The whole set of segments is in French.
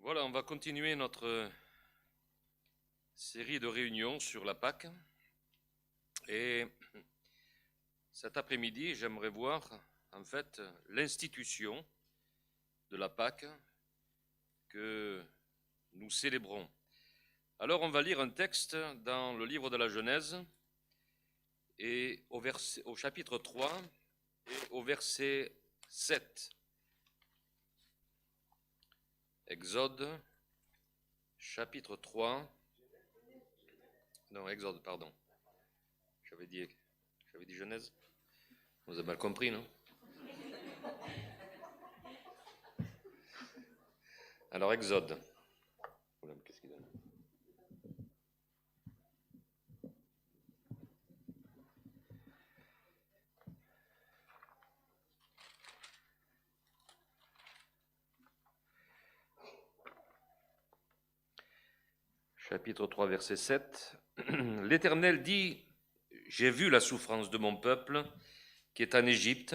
Voilà, on va continuer notre série de réunions sur la Pâque. Et cet après-midi, j'aimerais voir en fait l'institution de la Pâque que nous célébrons. Alors on va lire un texte dans le livre de la Genèse et au chapitre 3 et au verset 7. Exode, chapitre 3. Non, Exode, pardon. J'avais dit Genèse. Vous avez mal compris, non? Alors, Exode. Qu'est-ce qu'il donne? Chapitre 3, verset 7. L'Éternel dit: j'ai vu la souffrance de mon peuple qui est en Égypte,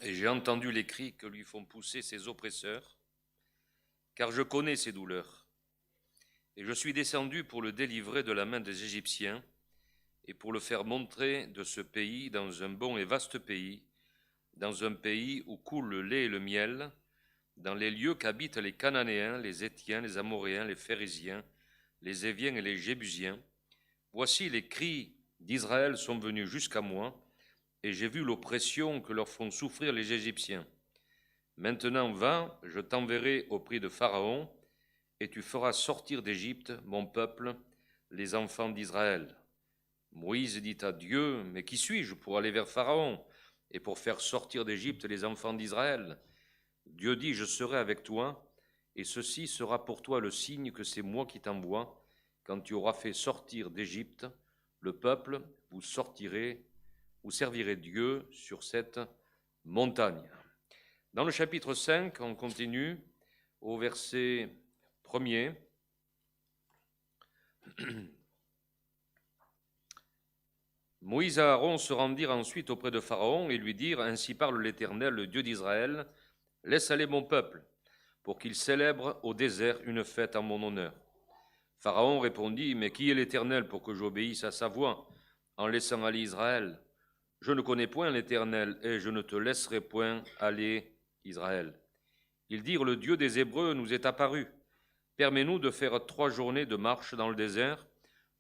et j'ai entendu les cris que lui font pousser ses oppresseurs, car je connais ses douleurs. Et je suis descendu pour le délivrer de la main des Égyptiens, et pour le faire montrer de ce pays dans un bon et vaste pays, dans un pays où coule le lait et le miel, dans les lieux qu'habitent les Cananéens, les Héthiens, les Amoréens, les Phérésiens, les Éviens et les Jébusiens. Voici les cris d'Israël sont venus jusqu'à moi, et j'ai vu l'oppression que leur font souffrir les Égyptiens. Maintenant va, je t'enverrai au prix de Pharaon, et tu feras sortir d'Égypte mon peuple, les enfants d'Israël. Moïse dit à Dieu: mais qui suis-je pour aller vers Pharaon et pour faire sortir d'Égypte les enfants d'Israël? Dieu dit: je serai avec toi, et ceci sera pour toi le signe que c'est moi qui t'envoie. Quand tu auras fait sortir d'Égypte le peuple, vous servirez Dieu sur cette montagne. Dans le chapitre 5, on continue au verset 1er. Moïse et Aaron se rendirent ensuite auprès de Pharaon et lui dirent: ainsi parle l'Éternel, le Dieu d'Israël, laisse aller mon peuple, pour qu'il célèbre au désert une fête en mon honneur. Pharaon répondit: mais qui est l'Éternel pour que j'obéisse à sa voix en laissant aller Israël? Je ne connais point l'Éternel, et je ne te laisserai point aller Israël. Ils dirent: le Dieu des Hébreux nous est apparu. Permets-nous de faire 3 journées de marche dans le désert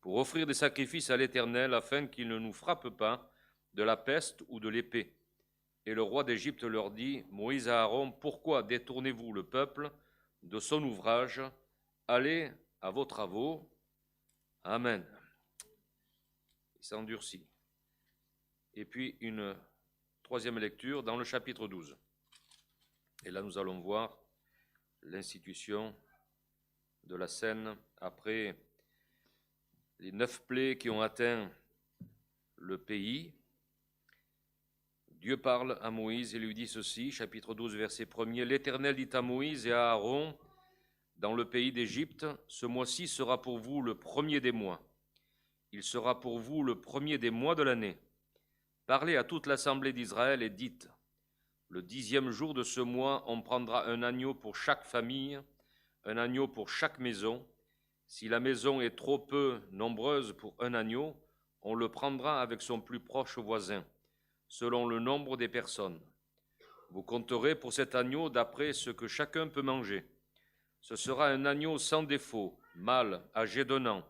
pour offrir des sacrifices à l'Éternel, afin qu'il ne nous frappe pas de la peste ou de l'épée. Et le roi d'Égypte leur dit: Moïse et Aaron, pourquoi détournez-vous le peuple de son ouvrage? Allez à vos travaux. Amen. Il s'endurcit. Et puis une 3e lecture dans le chapitre 12. Et là, nous allons voir l'institution de la scène après les 9 plaies qui ont atteint le pays. Dieu parle à Moïse et lui dit ceci, chapitre 12, verset 1er. L'Éternel dit à Moïse et à Aaron dans le pays d'Égypte: ce mois-ci sera pour vous le premier des mois. Il sera pour vous le premier des mois de l'année. Parlez à toute l'assemblée d'Israël et dites: le 10e jour de ce mois, on prendra un agneau pour chaque famille, un agneau pour chaque maison. Si la maison est trop peu nombreuse pour un agneau, on le prendra avec son plus proche voisin, selon le nombre des personnes. Vous compterez pour cet agneau d'après ce que chacun peut manger. Ce sera un agneau sans défaut, mâle, âgé d'1 an.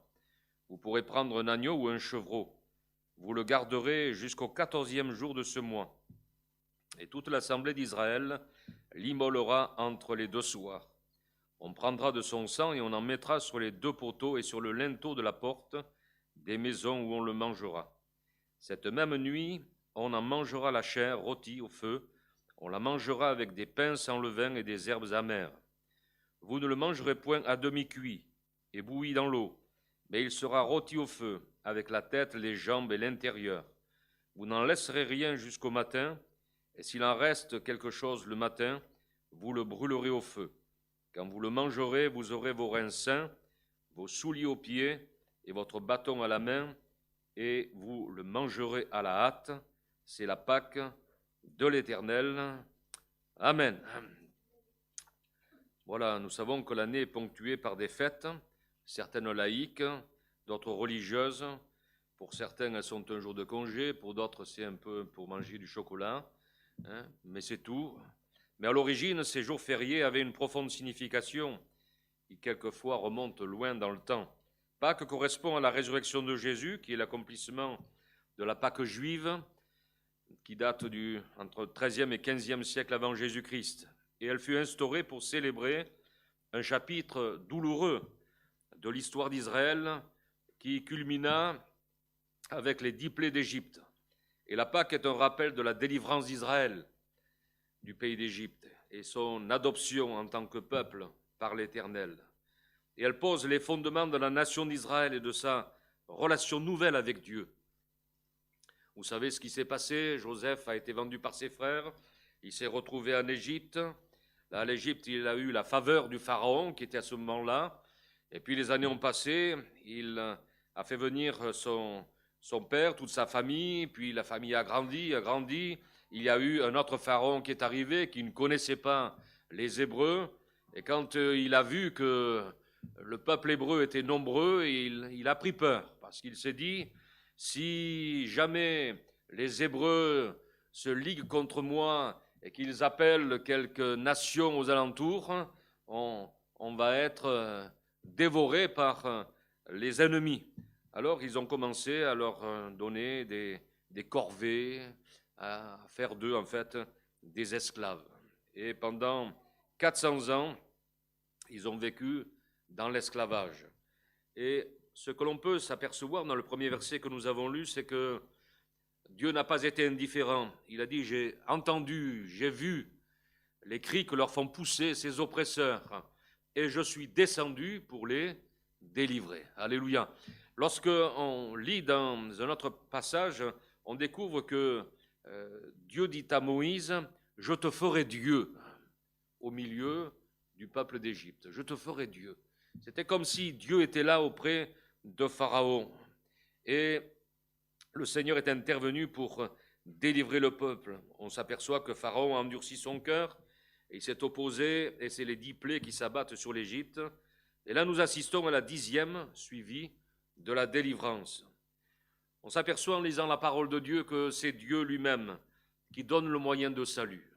Vous pourrez prendre un agneau ou un chevreau. Vous le garderez jusqu'au 14e jour de ce mois. Et toute l'assemblée d'Israël l'immolera entre les 2 soirs. On prendra de son sang et on en mettra sur les 2 poteaux et sur le linteau de la porte des maisons où on le mangera. Cette même nuit, on en mangera la chair rôtie au feu. On la mangera avec des pains sans levain et des herbes amères. Vous ne le mangerez point à demi-cuit et bouilli dans l'eau, mais il sera rôti au feu, avec la tête, les jambes et l'intérieur. Vous n'en laisserez rien jusqu'au matin, et s'il en reste quelque chose le matin, vous le brûlerez au feu. Quand vous le mangerez, vous aurez vos reins sains, vos souliers aux pieds et votre bâton à la main, et vous le mangerez à la hâte. C'est la Pâque de l'Éternel. Amen. Voilà, nous savons que l'année est ponctuée par des fêtes, certaines laïques, d'autres religieuses. Pour certains, elles sont un jour de congé, pour d'autres, c'est un peu pour manger du chocolat, hein, mais c'est tout. Mais à l'origine, ces jours fériés avaient une profonde signification qui quelquefois remonte loin dans le temps. Pâques correspond à la résurrection de Jésus, qui est l'accomplissement de la Pâque juive, qui date entre le XIIIe et XVe siècle avant Jésus-Christ. Et elle fut instaurée pour célébrer un chapitre douloureux de l'histoire d'Israël qui culmina avec les 10 plaies d'Égypte. Et la Pâque est un rappel de la délivrance d'Israël du pays d'Égypte et son adoption en tant que peuple par l'Éternel. Et elle pose les fondements de la nation d'Israël et de sa relation nouvelle avec Dieu. Vous savez ce qui s'est passé. Joseph a été vendu par ses frères. Il s'est retrouvé en Égypte. Là, à l'Égypte, il a eu la faveur du Pharaon qui était à ce moment-là. Et puis les années ont passé. Il a fait venir son père, toute sa famille. Puis la famille a grandi. Il y a eu un autre Pharaon qui est arrivé, qui ne connaissait pas les Hébreux. Et quand il a vu que le peuple hébreu était nombreux, il a pris peur. Parce qu'il s'est dit, si jamais les Hébreux se liguent contre moi et qu'ils appellent quelques nations aux alentours, on va être dévorés par les ennemis. Alors ils ont commencé à leur donner des corvées, à faire d'eux en fait des esclaves. Et pendant 400 ans, ils ont vécu dans l'esclavage. Et ce que l'on peut s'apercevoir dans le premier verset que nous avons lu, c'est que Dieu n'a pas été indifférent. Il a dit, j'ai entendu, j'ai vu les cris que leur font pousser ces oppresseurs, et je suis descendu pour les délivrer. Alléluia. Lorsque on lit dans un autre passage, on découvre que Dieu dit à Moïse, je te ferai Dieu au milieu du peuple d'Égypte. Je te ferai Dieu. C'était comme si Dieu était là auprès de Pharaon. Et le Seigneur est intervenu pour délivrer le peuple. On s'aperçoit que Pharaon a endurci son cœur, et il s'est opposé, et c'est les 10 plaies qui s'abattent sur l'Égypte. Et là, nous assistons à la 10e, suivie de la délivrance. On s'aperçoit en lisant la parole de Dieu que c'est Dieu lui-même qui donne le moyen de salut,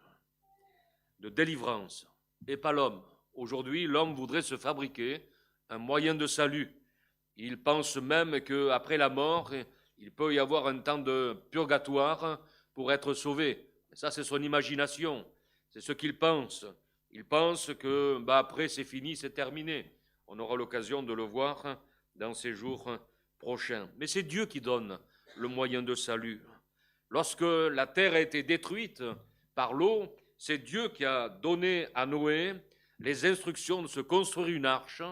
de délivrance, et pas l'homme. Aujourd'hui, l'homme voudrait se fabriquer un moyen de salut. Il pense même qu'après la mort, il peut y avoir un temps de purgatoire pour être sauvé. Ça, c'est son imagination. C'est ce qu'il pense. Il pense que après, c'est fini, c'est terminé. On aura l'occasion de le voir dans ces jours prochains. Mais c'est Dieu qui donne le moyen de salut. Lorsque la terre a été détruite par l'eau, c'est Dieu qui a donné à Noé les instructions de se construire une arche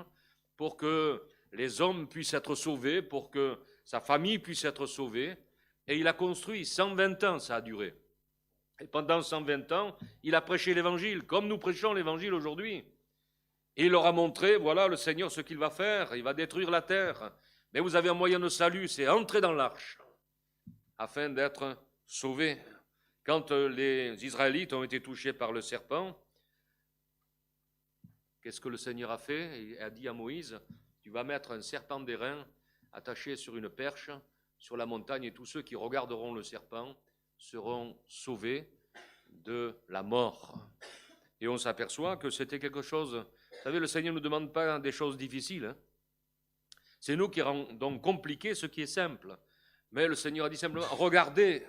pour que les hommes puissent être sauvés, pour que sa famille puisse être sauvée. Et il a construit, 120 ans ça a duré. Et pendant 120 ans, il a prêché l'évangile, comme nous prêchons l'évangile aujourd'hui. Et il leur a montré, voilà le Seigneur ce qu'il va faire, il va détruire la terre. Mais vous avez un moyen de salut, c'est entrer dans l'arche, afin d'être sauvés. Quand les Israélites ont été touchés par le serpent, qu'est-ce que le Seigneur a fait? Il a dit à Moïse, tu vas mettre un serpent d'airain attaché sur une perche, sur la montagne, et tous ceux qui regarderont le serpent seront sauvés de la mort. Et on s'aperçoit que c'était quelque chose... Vous savez, le Seigneur ne nous demande pas des choses difficiles. Hein. C'est nous qui rendons compliqué ce qui est simple. Mais le Seigneur a dit simplement, regardez.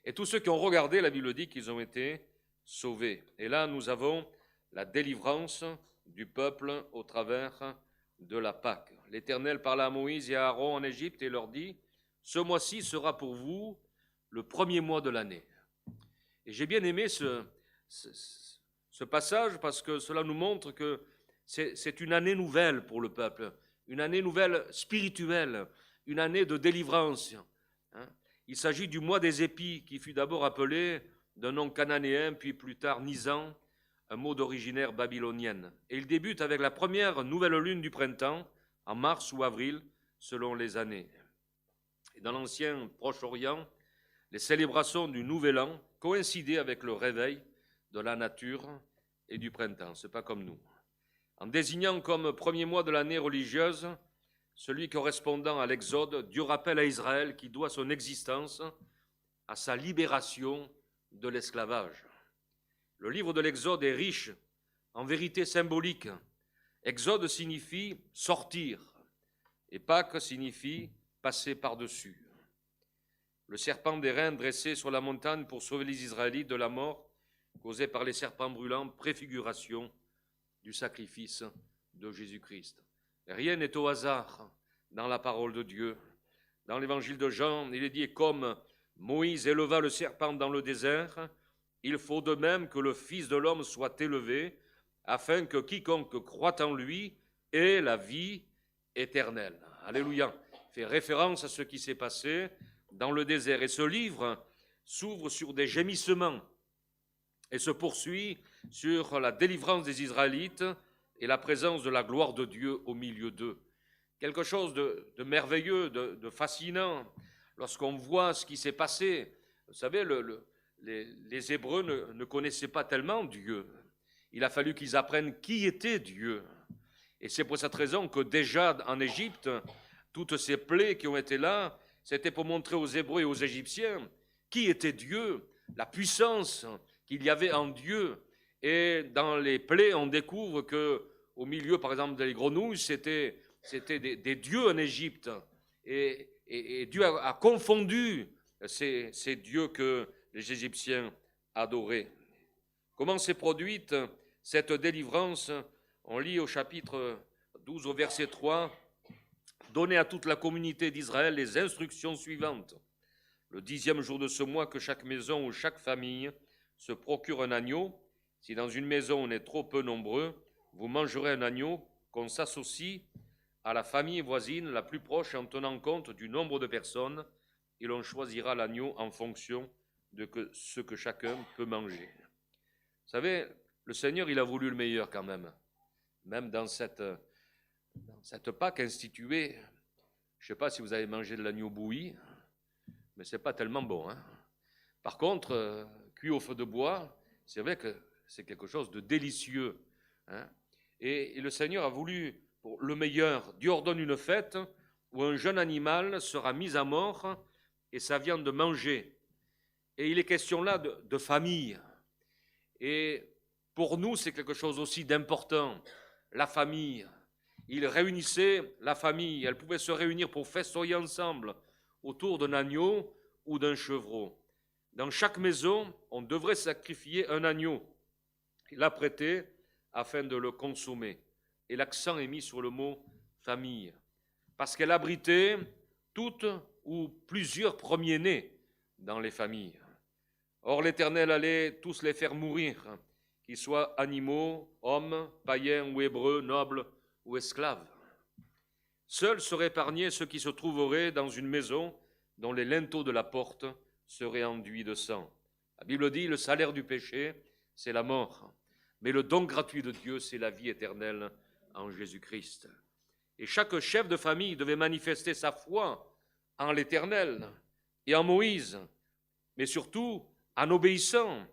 Et tous ceux qui ont regardé, la Bible dit qu'ils ont été sauvés. Et là, nous avons la délivrance du peuple au travers de la Pâque. L'Éternel parla à Moïse et à Aaron en Égypte et leur dit, ce mois-ci sera pour vous le premier mois de l'année. Et j'ai bien aimé ce passage parce que cela nous montre que c'est une année nouvelle pour le peuple, une année nouvelle spirituelle, une année de délivrance. Il s'agit du mois des épis qui fut d'abord appelé d'un nom cananéen, puis plus tard Nisan, un mot d'originaire babylonienne. Et il débute avec la première nouvelle lune du printemps, en mars ou avril, selon les années. Et dans l'ancien Proche-Orient, les célébrations du Nouvel An coïncidaient avec le réveil de la nature et du printemps. Ce n'est pas comme nous. En désignant comme premier mois de l'année religieuse celui correspondant à l'Exode, Dieu rappelle à Israël qu'il doit son existence à sa libération de l'esclavage. Le livre de l'Exode est riche en vérités symboliques. Exode signifie sortir et Pâques signifie passer par-dessus. Le serpent d'airain dressé sur la montagne pour sauver les Israélites de la mort causée par les serpents brûlants, préfiguration du sacrifice de Jésus-Christ. Rien n'est au hasard dans la parole de Dieu. Dans l'évangile de Jean, il est dit « Comme Moïse éleva le serpent dans le désert, il faut de même que le Fils de l'homme soit élevé, afin que quiconque croit en lui ait la vie éternelle. » Alléluia. Il fait référence à ce qui s'est passé dans le désert. Et ce livre s'ouvre sur des gémissements et se poursuit sur la délivrance des Israélites et la présence de la gloire de Dieu au milieu d'eux. Quelque chose de merveilleux, de fascinant, lorsqu'on voit ce qui s'est passé. Vous savez, les Hébreux ne connaissaient pas tellement Dieu. Il a fallu qu'ils apprennent qui était Dieu. Et c'est pour cette raison que déjà en Égypte, toutes ces plaies qui ont été là, c'était pour montrer aux Hébreux et aux Égyptiens qui était Dieu, la puissance qu'il y avait en Dieu. Et dans les plaies, on découvre qu'au milieu, par exemple, des grenouilles, c'était des dieux en Égypte. Et Dieu a confondu ces dieux que les Égyptiens adoraient. Comment s'est produite cette délivrance? On lit au chapitre 12, au verset 3, « Donnez à toute la communauté d'Israël les instructions suivantes. Le 10e jour de ce mois, que chaque maison ou chaque famille se procure un agneau. Si dans une maison on est trop peu nombreux, vous mangerez un agneau qu'on s'associe à la famille voisine la plus proche en tenant compte du nombre de personnes, et l'on choisira l'agneau en fonction de ce que chacun peut manger. » Vous savez, le Seigneur, il a voulu le meilleur quand même dans cette Pâque instituée. Je ne sais pas si vous avez mangé de l'agneau bouilli, mais ce n'est pas tellement bon. Par contre, cuit au feu de bois, c'est vrai que c'est quelque chose de délicieux. Et le Seigneur a voulu pour le meilleur. Dieu ordonne une fête où un jeune animal sera mis à mort et sa viande mangée. Et il est question là de famille. Et pour nous, c'est quelque chose aussi d'important, la famille. Il réunissait la famille, elle pouvait se réunir pour festoyer ensemble autour d'un agneau ou d'un chevreau. Dans chaque maison, on devrait sacrifier un agneau, l'apprêter afin de le consommer. Et l'accent est mis sur le mot famille, parce qu'elle abritait toutes ou plusieurs premiers-nés dans les familles. Or, l'Éternel allait tous les faire mourir, qu'ils soient animaux, hommes, païens ou hébreux, nobles ou esclaves. Seuls seraient épargnés ceux qui se trouveraient dans une maison dont les linteaux de la porte seraient enduits de sang. La Bible dit, le salaire du péché, c'est la mort, mais le don gratuit de Dieu, c'est la vie éternelle en Jésus-Christ. Et chaque chef de famille devait manifester sa foi en l'Éternel et en Moïse, mais surtout en obéissant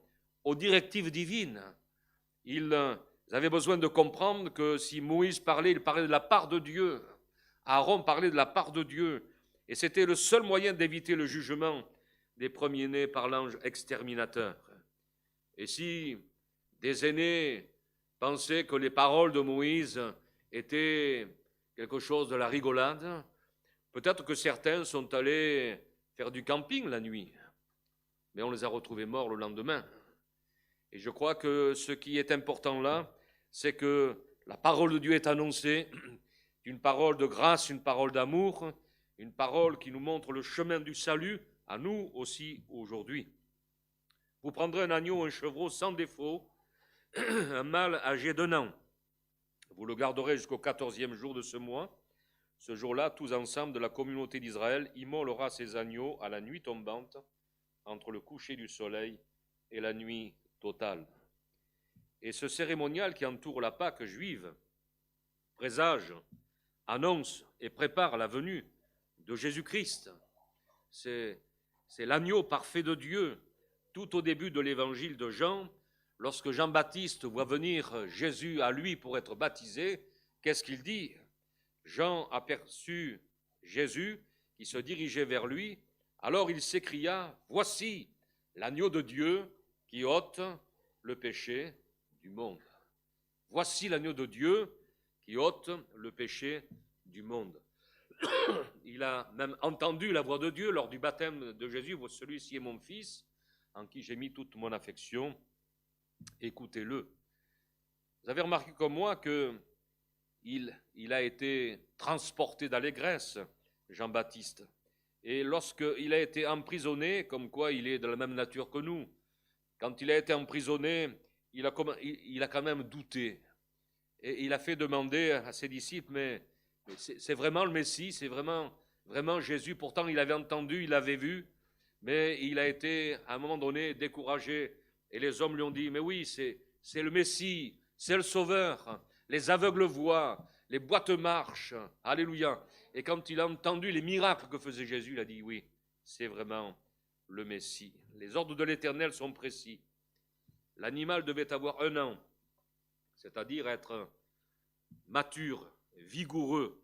aux directives divines. Ils avaient besoin de comprendre que si Moïse parlait, il parlait de la part de Dieu. Aaron parlait de la part de Dieu. Et c'était le seul moyen d'éviter le jugement des premiers-nés par l'ange exterminateur. Et si des aînés pensaient que les paroles de Moïse étaient quelque chose de la rigolade, peut-être que certains sont allés faire du camping la nuit, mais on les a retrouvés morts le lendemain. Et je crois que ce qui est important là, c'est que la parole de Dieu est annoncée, une parole de grâce, une parole d'amour, une parole qui nous montre le chemin du salut, à nous aussi aujourd'hui. Vous prendrez un agneau, un chevreau sans défaut, un mâle âgé d'1 an. Vous le garderez jusqu'au 14e jour de ce mois. Ce jour-là, tous ensemble de la communauté d'Israël immolera ces agneaux à la nuit tombante, entre le coucher du soleil et la nuit totale. Et ce cérémonial qui entoure la Pâque juive présage, annonce et prépare la venue de Jésus-Christ. C'est l'agneau parfait de Dieu. Tout au début de l'évangile de Jean, lorsque Jean-Baptiste voit venir Jésus à lui pour être baptisé, qu'est-ce qu'il dit? Jean aperçut Jésus qui se dirigeait vers lui. Alors il s'écria, « Voici l'agneau de Dieu qui ôte le péché du monde. » Voici l'agneau de Dieu qui ôte le péché du monde. Il a même entendu la voix de Dieu lors du baptême de Jésus. « Celui-ci est mon fils, en qui j'ai mis toute mon affection. Écoutez-le. » Vous avez remarqué comme moi qu'il a été transporté d'allégresse, Jean-Baptiste. Et lorsqu'il a été emprisonné, comme quoi il est de la même nature que nous, quand il a été emprisonné, il a quand même douté. Et il a fait demander à ses disciples, mais c'est vraiment le Messie, c'est vraiment Jésus. Pourtant, il avait entendu, il avait vu, mais il a été, à un moment donné, découragé. Et les hommes lui ont dit, mais oui, c'est le Messie, c'est le Sauveur. Les aveugles voient, les boîtes marchent. Alléluia. Et quand il a entendu les miracles que faisait Jésus, il a dit, oui, c'est vraiment le Messie. Les ordres de l'Éternel sont précis. L'animal devait avoir 1 an, c'est-à-dire être mature, vigoureux.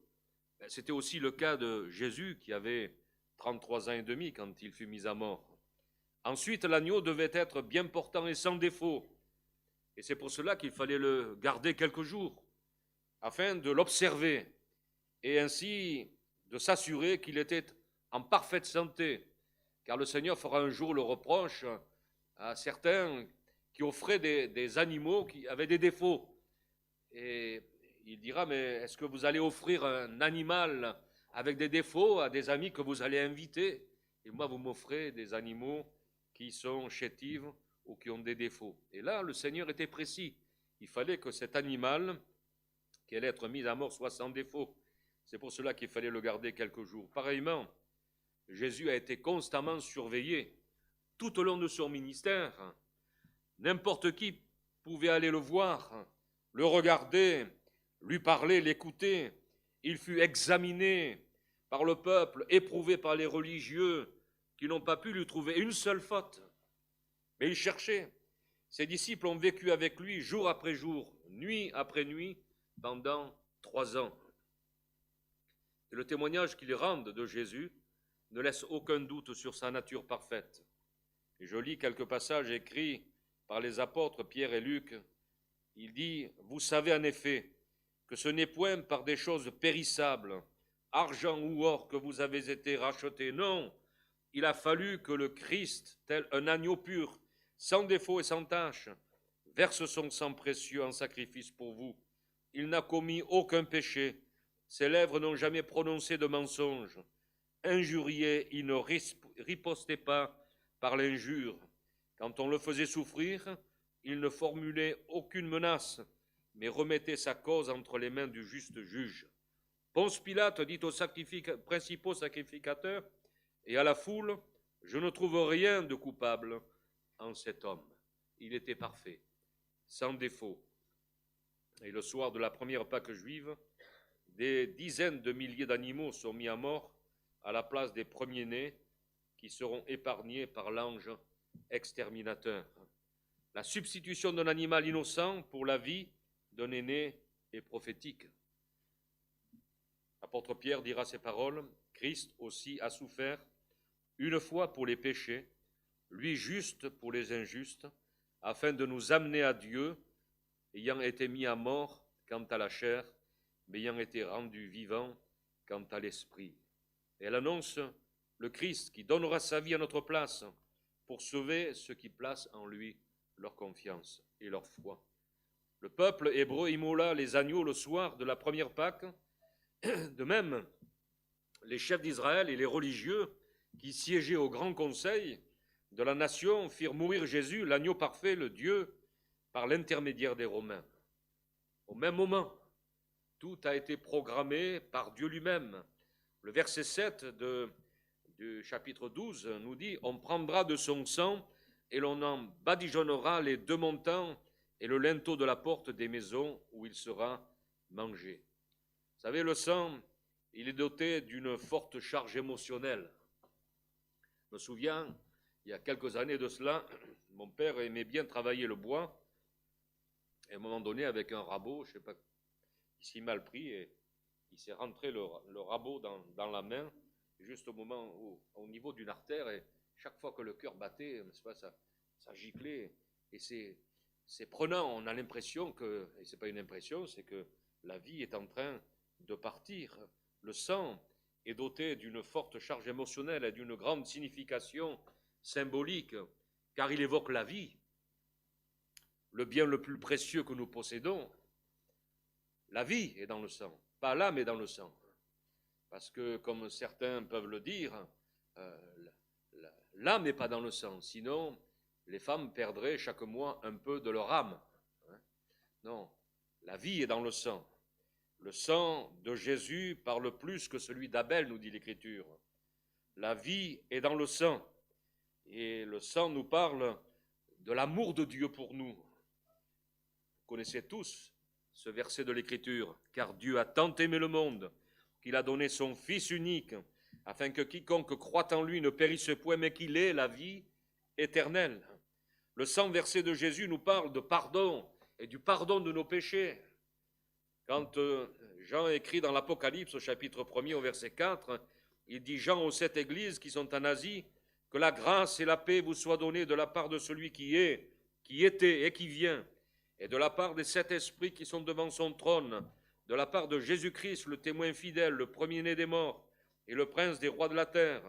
C'était aussi le cas de Jésus qui avait 33 ans et demi quand il fut mis à mort. Ensuite, l'agneau devait être bien portant et sans défaut. Et c'est pour cela qu'il fallait le garder quelques jours, afin de l'observer et ainsi de s'assurer qu'il était en parfaite santé. Car le Seigneur fera un jour le reproche à certains qui offraient des animaux qui avaient des défauts. Et il dira, mais est-ce que vous allez offrir un animal avec des défauts à des amis que vous allez inviter? Et moi, vous m'offrez des animaux qui sont chétifs ou qui ont des défauts. Et là, le Seigneur était précis. Il fallait que cet animal qui allait être mis à mort soit sans défaut. C'est pour cela qu'il fallait le garder quelques jours. Pareillement, Jésus a été constamment surveillé tout au long de son ministère. N'importe qui pouvait aller le voir, le regarder, lui parler, l'écouter. Il fut examiné par le peuple, éprouvé par les religieux qui n'ont pas pu lui trouver une seule faute. Mais il cherchait. Ses disciples ont vécu avec lui jour après jour, nuit après nuit, pendant 3 ans. Et le témoignage qu'ils rendent de Jésus ne laisse aucun doute sur sa nature parfaite. Et je lis quelques passages écrits par les apôtres Pierre et Luc. Il dit, « Vous savez en effet que ce n'est point par des choses périssables, argent ou or, que vous avez été rachetés. Non, il a fallu que le Christ, tel un agneau pur, sans défaut et sans tache, verse son sang précieux en sacrifice pour vous. Il n'a commis aucun péché, ses lèvres n'ont jamais prononcé de mensonge. Injurié, il ne ripostait pas par l'injure. Quand on le faisait souffrir, il ne formulait aucune menace, mais remettait sa cause entre les mains du juste juge. Ponce Pilate dit aux principaux sacrificateurs et à la foule, « Je ne trouve rien de coupable en cet homme. » Il était parfait, sans défaut. Et le soir de la première Pâque juive, des dizaines de milliers d'animaux sont mis à mort à la place des premiers-nés qui seront épargnés par l'ange exterminateur. La substitution d'un animal innocent pour la vie d'un aîné est prophétique. L'apôtre Pierre dira ces paroles, « Christ aussi a souffert une fois pour les péchés, lui juste pour les injustes, afin de nous amener à Dieu, ayant été mis à mort quant à la chair, mais ayant été rendu vivant quant à l'esprit. » Et elle annonce le Christ qui donnera sa vie à notre place pour sauver ceux qui placent en lui leur confiance et leur foi. Le peuple hébreu immola les agneaux le soir de la première Pâque. De même, les chefs d'Israël et les religieux qui siégeaient au grand conseil de la nation firent mourir Jésus, l'agneau parfait, le Dieu, par l'intermédiaire des Romains. Au même moment, tout a été programmé par Dieu lui-même. Le verset 7 du chapitre 12 nous dit « On prendra de son sang et l'on en badigeonnera les 2 montants et le linteau de la porte des maisons où il sera mangé. » Vous savez, le sang, il est doté d'une forte charge émotionnelle. Je me souviens, il y a quelques années de cela, mon père aimait bien travailler le bois Et à un moment donné, avec un rabot, je ne sais pas, il s'est mal pris et il s'est rentré le rabot dans la main, juste au niveau d'une artère, et chaque fois que le cœur battait, ça giclait. Et c'est prenant, on a l'impression que, et ce n'est pas une impression, c'est que la vie est en train de partir. Le sang est doté d'une forte charge émotionnelle et d'une grande signification symbolique, car il évoque la vie, le bien le plus précieux que nous possédons. La vie est dans le sang, pas l'âme est dans le sang. Parce que, comme certains peuvent le dire, l'âme n'est pas dans le sang, sinon les femmes perdraient chaque mois un peu de leur âme. Non, la vie est dans le sang. Le sang de Jésus parle plus que celui d'Abel, nous dit l'Écriture. La vie est dans le sang. Et le sang nous parle de l'amour de Dieu pour nous. Vous connaissez tous ce verset de l'Écriture. Car Dieu a tant aimé le monde qu'il a donné son Fils unique, afin que quiconque croit en lui ne périsse point, mais qu'il ait la vie éternelle. Le sang versé de Jésus nous parle de pardon et du pardon de nos péchés. Quand Jean écrit dans l'Apocalypse au chapitre 1er au verset 4, il dit: Jean aux 7 églises qui sont en Asie, que la grâce et la paix vous soient données de la part de celui qui est, qui était et qui vient, et de la part des 7 esprits qui sont devant son trône, de la part de Jésus-Christ, le témoin fidèle, le premier-né des morts et le prince des rois de la terre,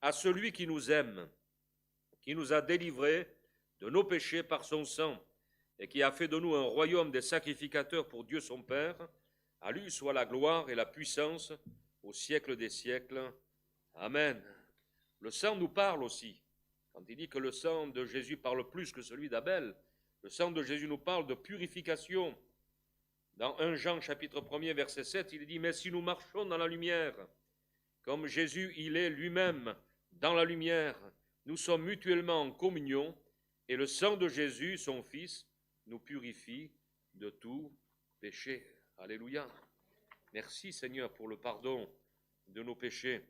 à celui qui nous aime, qui nous a délivrés de nos péchés par son sang, et qui a fait de nous un royaume des sacrificateurs pour Dieu son Père. À lui soit la gloire et la puissance au siècle des siècles. Amen. Le sang nous parle aussi. Quand il dit que le sang de Jésus parle plus que celui d'Abel, le sang de Jésus nous parle de purification. Dans 1 Jean chapitre 1er verset 7, il dit: mais si nous marchons dans la lumière, comme Jésus il est lui-même dans la lumière, nous sommes mutuellement en communion, et le sang de Jésus, son Fils, nous purifie de tout péché. Alléluia. Merci Seigneur pour le pardon de nos péchés.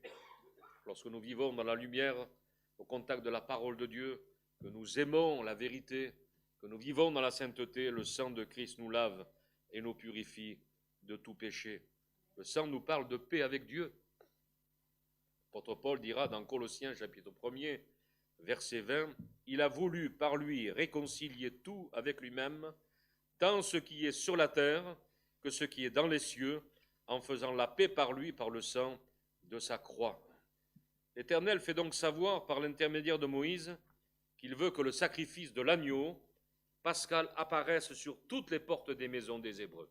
Lorsque nous vivons dans la lumière, au contact de la parole de Dieu, que nous aimons la vérité, que nous vivons dans la sainteté, le sang de Christ nous lave et nous purifie de tout péché. Le sang nous parle de paix avec Dieu. L'apôtre Paul dira dans Colossiens chapitre 1er, verset 20, « Il a voulu par lui réconcilier tout avec lui-même, tant ce qui est sur la terre que ce qui est dans les cieux, en faisant la paix par lui, par le sang de sa croix. » L'Éternel fait donc savoir par l'intermédiaire de Moïse qu'il veut que le sacrifice de l'agneau pascal apparaisse sur toutes les portes des maisons des Hébreux.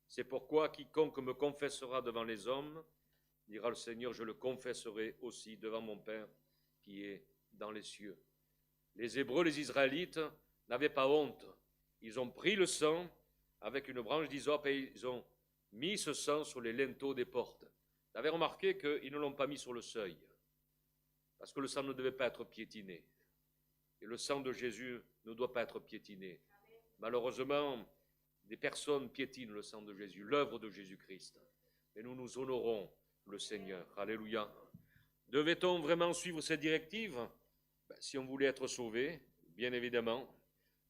C'est pourquoi quiconque me confessera devant les hommes, dira le Seigneur, je le confesserai aussi devant mon Père qui est dans les cieux. Les Hébreux, les Israélites, n'avaient pas honte. Ils ont pris le sang avec une branche d'hysope et ils ont mis ce sang sur les linteaux des portes. Vous avez remarqué qu'ils ne l'ont pas mis sur le seuil, parce que le sang ne devait pas être piétiné. Et le sang de Jésus ne doit pas être piétiné. Malheureusement, des personnes piétinent le sang de Jésus, l'œuvre de Jésus-Christ. Mais nous nous honorons le Seigneur. Alléluia. Devait-on vraiment suivre ces directives? Si on voulait être sauvé, bien évidemment,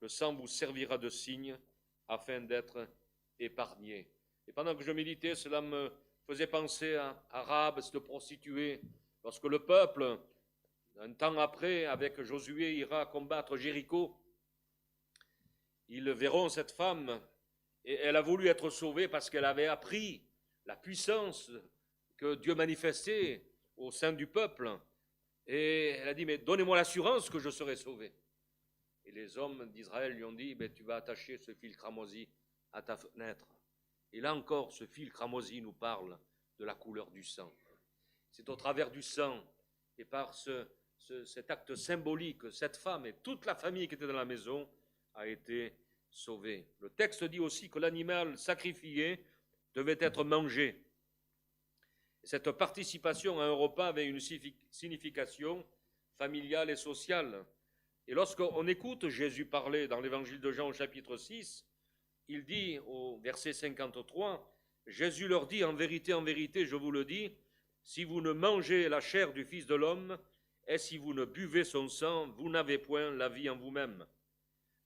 le sang vous servira de signe afin d'être épargné. Et pendant que je méditais, cela me faisait penser à Rahab, cette prostituée, lorsque le peuple, un temps après, avec Josué, ira combattre Jéricho. Ils verront cette femme, et elle a voulu être sauvée parce qu'elle avait appris la puissance que Dieu manifestait au sein du peuple. Et elle a dit, mais donnez-moi l'assurance que je serai sauvée. Et les hommes d'Israël lui ont dit, tu vas attacher ce fil cramoisi à ta fenêtre. Et là encore, ce fil cramoisi nous parle de la couleur du sang. C'est au travers du sang et par cet acte symbolique, cette femme et toute la famille qui était dans la maison a été sauvée. Le texte dit aussi que l'animal sacrifié devait être mangé. Et cette participation à un repas avait une signification familiale et sociale. Et lorsqu'on écoute Jésus parler dans l'évangile de Jean au chapitre 6, il dit au verset 53, Jésus leur dit, en vérité, je vous le dis, si vous ne mangez la chair du Fils de l'homme et si vous ne buvez son sang, vous n'avez point la vie en vous-même.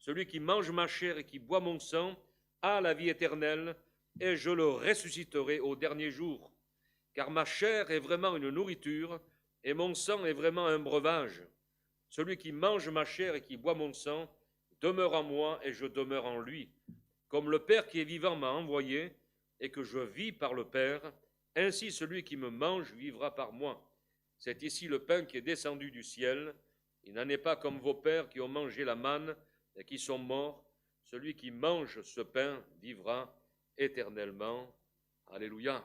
Celui qui mange ma chair et qui boit mon sang a la vie éternelle, et je le ressusciterai au dernier jour. Car ma chair est vraiment une nourriture, et mon sang est vraiment un breuvage. Celui qui mange ma chair et qui boit mon sang demeure en moi, et je demeure en lui. Comme le Père qui est vivant m'a envoyé, et que je vis par le Père, ainsi celui qui me mange vivra par moi. C'est ici le pain qui est descendu du ciel. Il n'en est pas comme vos pères qui ont mangé la manne et qui sont morts. Celui qui mange ce pain vivra éternellement. Alléluia.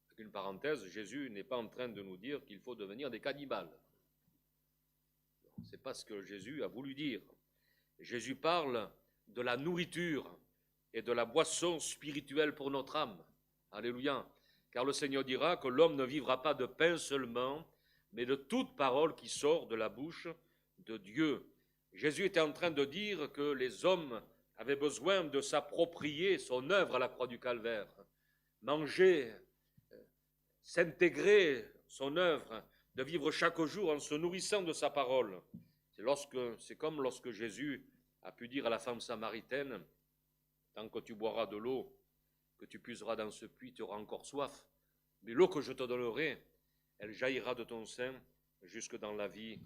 Avec une parenthèse, Jésus n'est pas en train de nous dire qu'il faut devenir des cannibales. Ce n'est pas ce que Jésus a voulu dire. Jésus parle de la nourriture et de la boisson spirituelle pour notre âme. Alléluia. Car le Seigneur dira que l'homme ne vivra pas de pain seulement, mais de toute parole qui sort de la bouche de Dieu. Jésus était en train de dire que les hommes avaient besoin de s'approprier son œuvre à la croix du Calvaire, manger, s'intégrer son œuvre, de vivre chaque jour en se nourrissant de sa parole. C'est comme lorsque Jésus a pu dire à la femme samaritaine, tant que tu boiras de l'eau, que tu puiseras dans ce puits, tu auras encore soif. Mais l'eau que je te donnerai, elle jaillira de ton sein jusque dans la vie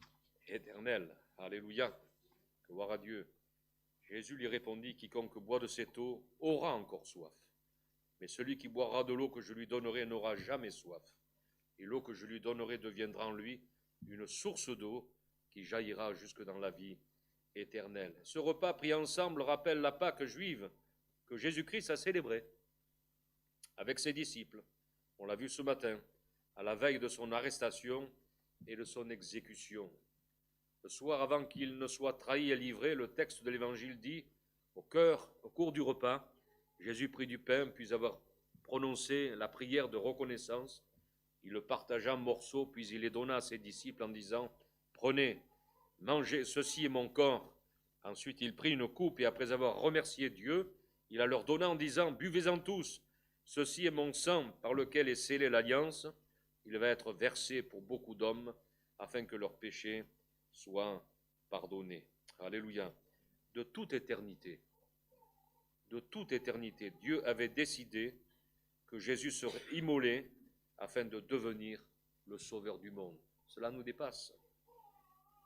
éternelle. Alléluia. Gloire à Dieu. Jésus lui répondit, quiconque boit de cette eau aura encore soif. Mais celui qui boira de l'eau que je lui donnerai n'aura jamais soif. Et l'eau que je lui donnerai deviendra en lui une source d'eau qui jaillira jusque dans la vie éternelle. Ce repas pris ensemble rappelle la Pâque juive que Jésus-Christ a célébrée avec ses disciples. On l'a vu ce matin, à la veille de son arrestation et de son exécution. Le soir avant qu'il ne soit trahi et livré, le texte de l'Évangile dit, au cours du repas, Jésus prit du pain, puis avoir prononcé la prière de reconnaissance, il le partagea en morceaux, puis il les donna à ses disciples en disant, prenez, mangez, ceci est mon corps. Ensuite il prit une coupe et après avoir remercié Dieu, il la leur donna en disant, buvez-en tous, ceci est mon sang par lequel est scellée l'alliance, il va être versé pour beaucoup d'hommes afin que leurs péchés soient pardonnés. Alléluia. De toute éternité, Dieu avait décidé que Jésus serait immolé afin de devenir le sauveur du monde. Cela nous dépasse.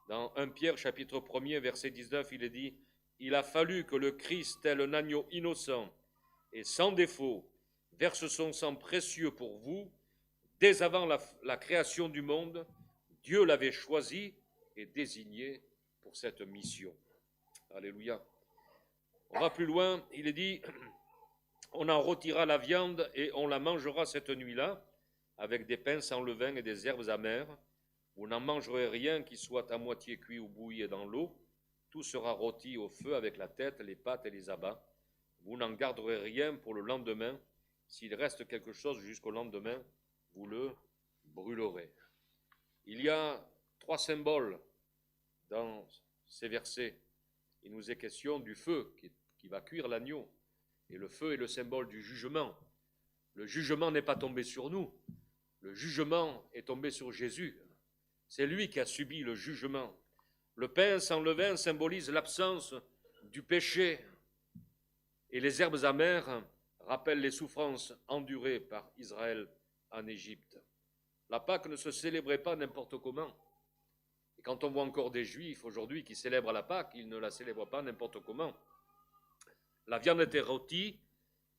Dans 1 Pierre chapitre 1er verset 19, il est dit, il a fallu que le Christ, tel un agneau innocent et sans défaut, verse son sang précieux pour vous. Dès avant la création du monde, Dieu l'avait choisi et désigné pour cette mission. Alléluia. On va plus loin, il est dit, on en rôtira la viande et on la mangera cette nuit-là, avec des pains sans levain et des herbes amères. Vous n'en mangerez rien qui soit à moitié cuit ou bouilli dans l'eau. Tout sera rôti au feu avec la tête, les pattes et les abats. Vous n'en garderez rien pour le lendemain. S'il reste quelque chose jusqu'au lendemain, vous le brûlerez. Il y a 3 symboles dans ces versets. Il nous est question du feu qui va cuire l'agneau. Et le feu est le symbole du jugement. Le jugement n'est pas tombé sur nous. Le jugement est tombé sur Jésus. C'est lui qui a subi le jugement. Le pain sans levain symbolise l'absence du péché. Et les herbes amères rappellent les souffrances endurées par Israël en Égypte. La Pâque ne se célébrait pas n'importe comment. Et quand on voit encore des Juifs aujourd'hui qui célèbrent la Pâque, ils ne la célèbrent pas n'importe comment. La viande était rôtie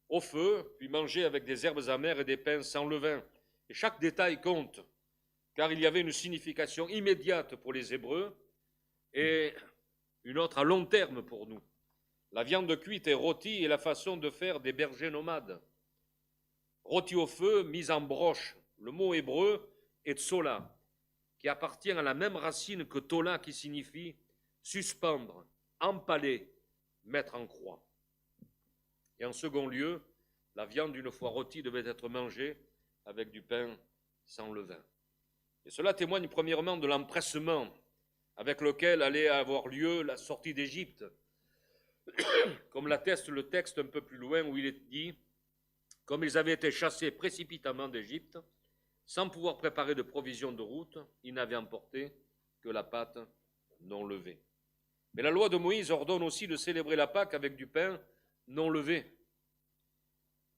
au feu, puis mangée avec des herbes amères et des pains sans levain. Et chaque détail compte, car il y avait une signification immédiate pour les Hébreux et une autre à long terme pour nous. La viande cuite et rôtie est la façon de faire des bergers nomades. Rôtie au feu, mise en broche. Le mot hébreu est tsola, qui appartient à la même racine que tola, qui signifie suspendre, empaler, mettre en croix. Et en second lieu, la viande, une fois rôtie, devait être mangée avec du pain sans levain. Et cela témoigne premièrement de l'empressement avec lequel allait avoir lieu la sortie d'Égypte, comme l'atteste le texte un peu plus loin où il est dit « Comme ils avaient été chassés précipitamment d'Égypte, sans pouvoir préparer de provisions de route, ils n'avaient emporté que la pâte non levé. Mais la loi de Moïse ordonne aussi de célébrer la Pâque avec du pain non levé.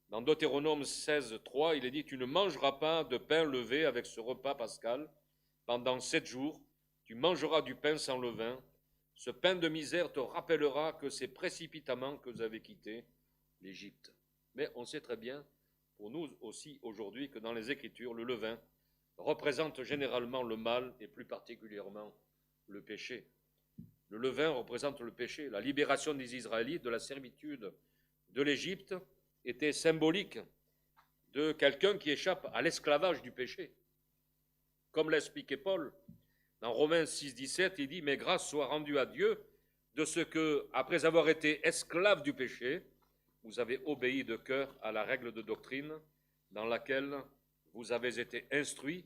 Dans Deutéronome 16, 3, il est dit « Tu ne mangeras pas de pain levé avec ce repas pascal. Pendant 7 jours, tu mangeras du pain sans levain. Ce pain de misère te rappellera que c'est précipitamment que vous avez quitté l'Égypte. » Mais on sait très bien, pour nous aussi aujourd'hui, que dans les Écritures, le levain représente généralement le mal et plus particulièrement le péché. Le levain représente le péché. La libération des Israélites de la servitude de l'Égypte était symbolique de quelqu'un qui échappe à l'esclavage du péché. Comme l'expliquait Paul, dans Romains 6, 17, il dit « Mais grâce soit rendue à Dieu de ce que, après avoir été esclave du péché, vous avez obéi de cœur à la règle de doctrine dans laquelle vous avez été instruits,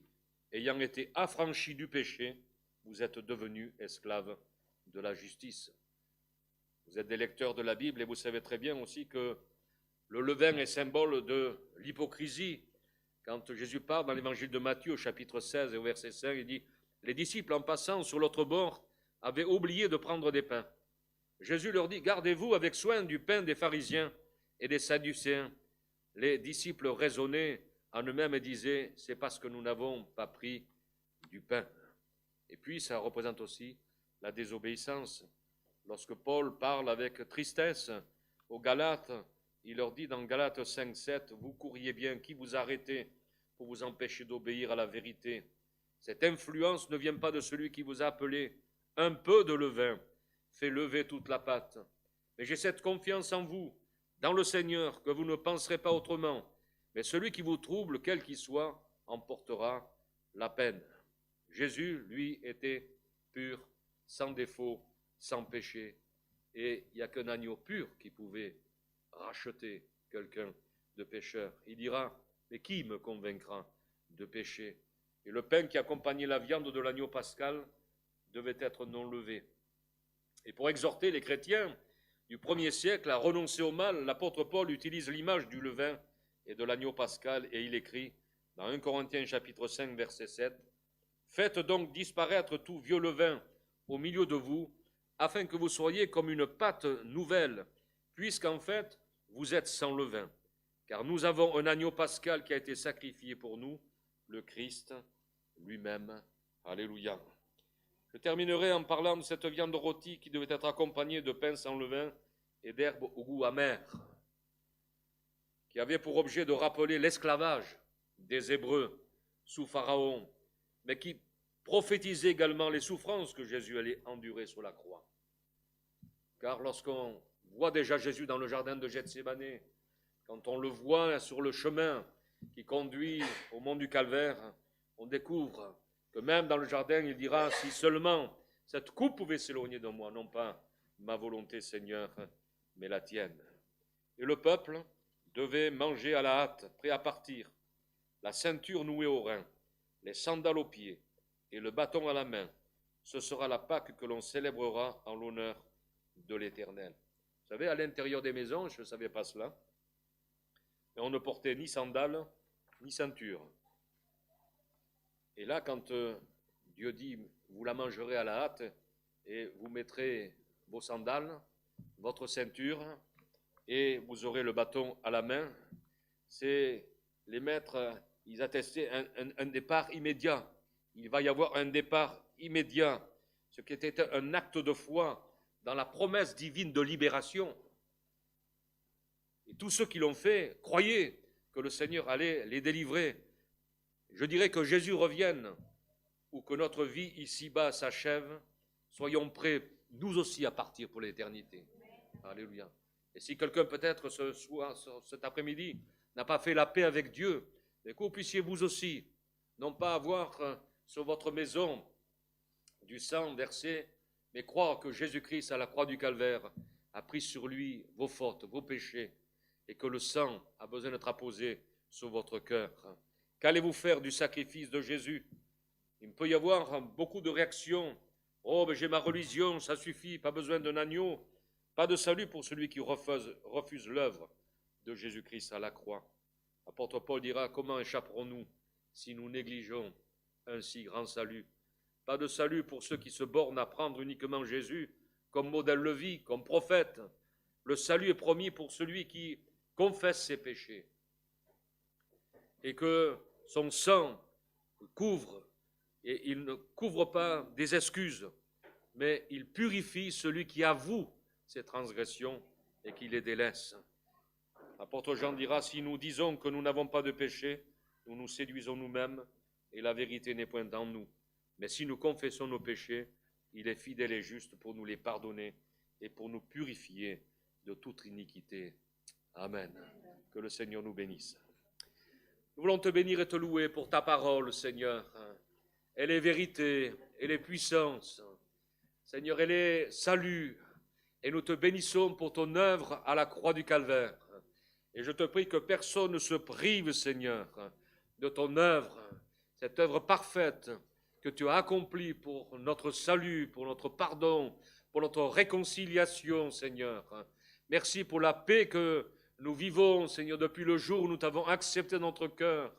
ayant été affranchis du péché, vous êtes devenus esclaves de la justice. » Vous êtes des lecteurs de la Bible et vous savez très bien aussi que le levain est symbole de l'hypocrisie. Quand Jésus parle dans l'évangile de Matthieu, au chapitre 16 et au verset 5, il dit « Les disciples, en passant sur l'autre bord, avaient oublié de prendre des pains. Jésus leur dit « Gardez-vous avec soin du pain des pharisiens et des sadducéens. » Les disciples raisonnaient en eux-mêmes et disaient « C'est parce que nous n'avons pas pris du pain. » Et puis ça représente aussi la désobéissance. Lorsque Paul parle avec tristesse aux Galates, il leur dit dans Galates 5, 7, « Vous courriez bien, qui vous arrêtez pour vous empêcher d'obéir à la vérité? Cette influence ne vient pas de celui qui vous a appelé. Un peu de levain fait lever toute la pâte. Mais j'ai cette confiance en vous, dans le Seigneur, que vous ne penserez pas autrement. Mais celui qui vous trouble, quel qu'il soit, en portera la peine. » Jésus, lui, était pur, sans défaut, sans péché. Et il n'y a qu'un agneau pur qui pouvait racheter quelqu'un de pécheur. Il dira, mais qui me convaincra de péché? Et le pain qui accompagnait la viande de l'agneau pascal devait être non levé. Et pour exhorter les chrétiens du 1er siècle à renoncer au mal, l'apôtre Paul utilise l'image du levain et de l'agneau pascal et il écrit dans 1 Corinthiens chapitre 5 verset 7, « Faites donc disparaître tout vieux levain au milieu de vous, afin que vous soyez comme une pâte nouvelle, puisqu'en fait, vous êtes sans levain. Car nous avons un agneau pascal qui a été sacrifié pour nous, le Christ lui-même. » Alléluia. Je terminerai en parlant de cette viande rôtie qui devait être accompagnée de pain sans levain et d'herbes au goût amer, qui avait pour objet de rappeler l'esclavage des Hébreux sous Pharaon, mais qui prophétisait également les souffrances que Jésus allait endurer sur la croix. Car lorsqu'on voit déjà Jésus dans le jardin de Gethsémanée, quand on le voit sur le chemin qui conduit au mont du Calvaire, on découvre que même dans le jardin, il dira « Si seulement cette coupe pouvait s'éloigner de moi, non pas ma volonté, Seigneur, mais la tienne. » Et le peuple devait manger à la hâte, prêt à partir, la ceinture nouée aux reins, les sandales aux pieds et le bâton à la main. Ce sera la Pâque que l'on célébrera en l'honneur de l'Éternel. Vous savez, à l'intérieur des maisons, je ne savais pas cela, mais on ne portait ni sandales, ni ceinture. Et là, quand Dieu dit, vous la mangerez à la hâte, et vous mettrez vos sandales, votre ceinture, et vous aurez le bâton à la main, c'est les maîtres, ils attestaient un départ immédiat. Il va y avoir un départ immédiat, ce qui était un acte de foi dans la promesse divine de libération. Et tous ceux qui l'ont fait croyaient que le Seigneur allait les délivrer. Je dirais que Jésus revienne ou que notre vie ici-bas s'achève, soyons prêts, nous aussi, à partir pour l'éternité. Alléluia. Et si quelqu'un peut-être cet après-midi n'a pas fait la paix avec Dieu, que vous puissiez vous aussi, non pas avoir sur votre maison du sang versé, mais croire que Jésus-Christ à la croix du Calvaire a pris sur lui vos fautes, vos péchés, et que le sang a besoin d'être apposé sur votre cœur. Qu'allez-vous faire du sacrifice de Jésus? Il peut y avoir beaucoup de réactions. Oh, mais j'ai ma religion, ça suffit, pas besoin d'un agneau. Pas de salut pour celui qui refuse l'œuvre de Jésus-Christ à la croix. L'apôtre Paul dira, comment échapperons-nous si nous négligeons un si grand salut? Pas de salut pour ceux qui se bornent à prendre uniquement Jésus comme modèle de vie, comme prophète. Le salut est promis pour celui qui confesse ses péchés et que son sang couvre, et il ne couvre pas des excuses, mais il purifie celui qui avoue ses transgressions et qui les délaisse. L'apôtre Jean dira, si nous disons que nous n'avons pas de péché, nous nous séduisons nous-mêmes et la vérité n'est point en nous. Mais si nous confessons nos péchés, il est fidèle et juste pour nous les pardonner et pour nous purifier de toute iniquité. Amen. Que le Seigneur nous bénisse. Nous voulons te bénir et te louer pour ta parole, Seigneur. Elle est vérité, elle est puissance. Seigneur, elle est salut. Et nous te bénissons pour ton œuvre à la croix du Calvaire. Et je te prie que personne ne se prive, Seigneur, de ton œuvre, cette œuvre parfaite que tu as accomplie pour notre salut, pour notre pardon, pour notre réconciliation, Seigneur. Merci pour la paix que nous vivons, Seigneur, depuis le jour où nous t'avons accepté dans notre cœur.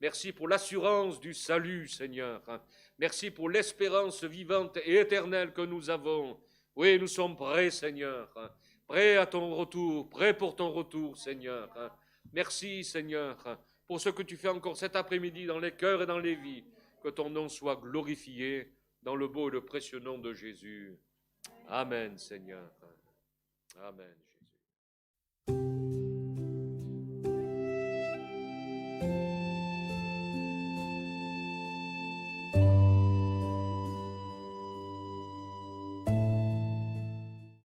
Merci pour l'assurance du salut, Seigneur. Merci pour l'espérance vivante et éternelle que nous avons. Oui, nous sommes prêts, Seigneur. Prêt à ton retour, prêt pour ton retour, Seigneur. Merci, Seigneur, pour ce que tu fais encore cet après-midi dans les cœurs et dans les vies. Que ton nom soit glorifié dans le beau et le précieux nom de Jésus. Amen, Seigneur. Amen.